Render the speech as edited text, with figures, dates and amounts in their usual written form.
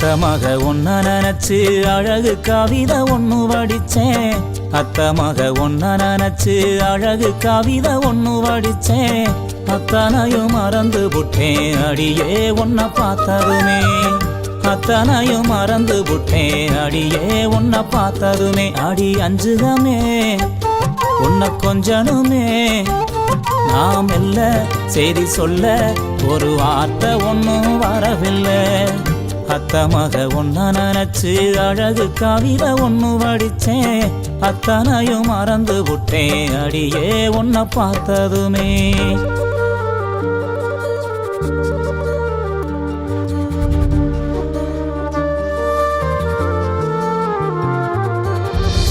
அத்த மக ஒன்ன நினைச்சு அழகு கவிதை ஒண்ணு வடிச்சேன். அத்த மக ஒன்ன நினைச்சு அழகு கவிதை ஒண்ணு வடிச்சேன். அத்தனையும் மறந்து புட்டேன் அடியே உன்னை பார்த்ததுமே. அத்தனையும் மறந்து புட்டேன் அடியே உன்னை பார்த்ததுமே. அடி அஞ்சுகமே உன்னை கொஞ்சனுமே. நாம் இல்ல செய்தி சொல்ல ஒரு வார்த்தை ஒன்னும் வரவில்லை. அத்த மக ஒன்ன நினைச்சு அழகு கவிதை ஒண்ணு வடிச்சேன். அத்தனையும் மறந்து புட்டேன் அடியே உன்னை பார்த்ததுமே.